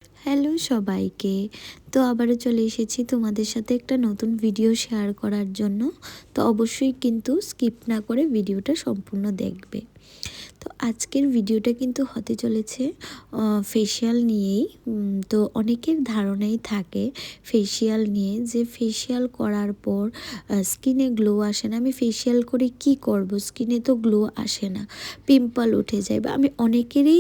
Hello সবাইকে। তো আবারও চলে এসেছি তোমাদের সাথে একটা নতুন ভিডিও শেয়ার করার জন্য। তো অবশ্যই কিন্তু স্কিপ না করে ভিডিওটা সম্পূর্ণ দেখবে। তো আজকের ভিডিওটা কিন্তু হতে চলেছে ফেসিয়াল নিয়েই। তো অনেকের ধারণাই থাকে ফেসিয়াল নিয়ে যে ফেসিয়াল করার পর স্কিনে গ্লো আসে না। আমি ফেসিয়াল করে কি করব, স্কিনে তো গ্লো আসে না, পিম্পল উঠে যায়। বা আমি অনেকেরই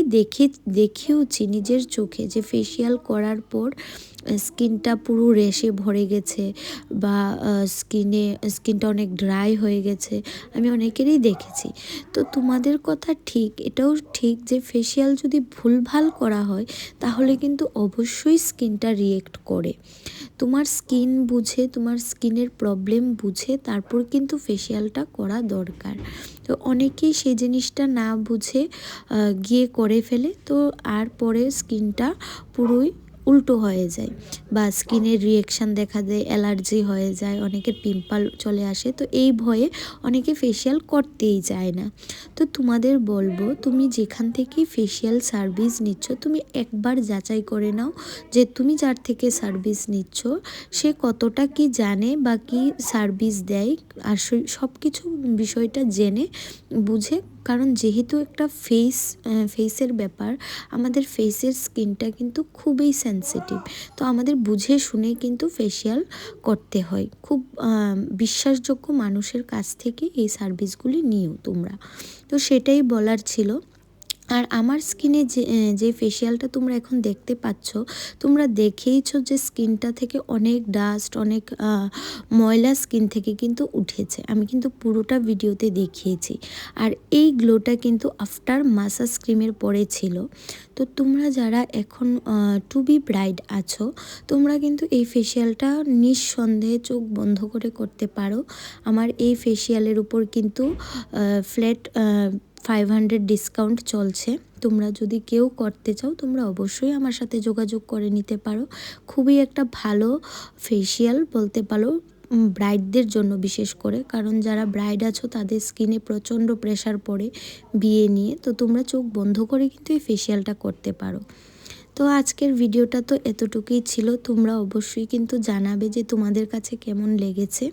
দেখেওছি নিজের চোখে যে ফেসিয়াল করার পর স্কিনটা পুরো রেশে ভরে গেছে বা স্কিনটা অনেক ড্রাই হয়ে গেছে। আমি অনেকেরই দেখেছি। তো তোমাদের কথা ঠিক, এটাও ঠিক যে ফেসিয়াল যদি ভুলভাল করা হয় তাহলে কিন্তু অবশ্যই স্কিনটা রিয়েক্ট করে। তোমার স্কিন বুঝে, তোমার স্কিনের প্রবলেম বুঝে তারপর কিন্তু ফেসিয়ালটা করা দরকার। তো অনেকেই সেই জিনিসটা না বুঝে গিয়ে করে ফেলে, তো আর পরে স্কিনটা পুরোই উল্টো হয়ে যায় বা স্কিনের রিয়েকশান দেখা দেয়, অ্যালার্জি হয়ে যায়, অনেকের পিম্পল চলে আসে। তো এই ভয়ে অনেকে ফেসিয়াল করতেই যায় না। তো তোমাদের বলবো, তুমি যেখান থেকেই ফেসিয়াল সার্ভিস নিচ্ছ তুমি একবার যাচাই করে নাও যে তুমি যার থেকে সার্ভিস নিচ্ছ সে কতটা কি জানে বা কি সার্ভিস দেয়। আর সব কিছু বিষয়টা জেনে বুঝে, কারণ যেহেতু একটা ফেসের ব্যাপার, আমাদের ফেসের স্কিনটা কিন্তু খুবই সেন্সিটিভ। তো আমাদের বুঝে শুনে কিন্তু ফেসিয়াল করতে হয়। খুব বিশ্বাসযোগ্য মানুষের কাছ থেকে এই সার্ভিসগুলি নিও তোমরা। তো সেটাই বলার ছিল। আর আমার স্কিনে যে ফেসিয়ালটা তোমরা এখন দেখতে পাচ্ছ, তোমরা দেখেইছো যে স্কিনটা থেকে অনেক ডাস্ট, অনেক ময়লা স্কিন থেকে কিন্তু উঠেছে। আমি কিন্তু পুরোটা ভিডিওতে দেখিয়েছি। আর এই গ্লোটা কিন্তু আফটার মাসাজ ক্রিমের পরে ছিল। তো তোমরা যারা এখন টু বি ব্রাইড আছো, তোমরা কিন্তু এই ফেসিয়ালটা নিঃসন্দেহে চোখ বন্ধ করে করতে পারো। আমার এই ফেসিয়ালের উপর কিন্তু ফ্ল্যাট 500 ডিসকাউন্ট চলছে। তোমরা যদি কেউ করতে চাও তোমরা অবশ্যই আমার সাথে যোগাযোগ করে নিতে পারো। খুবই একটা ভালো ফেসিয়াল বলতে পারো ব্রাইডদের জন্য, বিশেষ করে কারণ যারা ব্রাইড আছো তাদের স্কিনে প্রচণ্ড প্রেশার পড়ে বিয়ে নিয়ে। তো তোমরা চোখ বন্ধ করে কিন্তু এই ফেসিয়ালটা করতে পারো। তো আজকের ভিডিওটা তো এতটুকুই ছিল। তোমরা অবশ্যই কিন্তু জানাবে যে তোমাদের কাছে কেমন লেগেছে।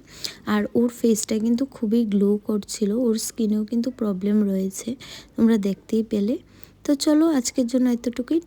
আর ওর ফেসটা কিন্তু খুবই গ্লো করছিল, ওর স্কিনেও কিন্তু প্রবলেম রয়েছে, তোমরা দেখতেই পেলে। তো চলো আজকের জন্য এতটুকুই।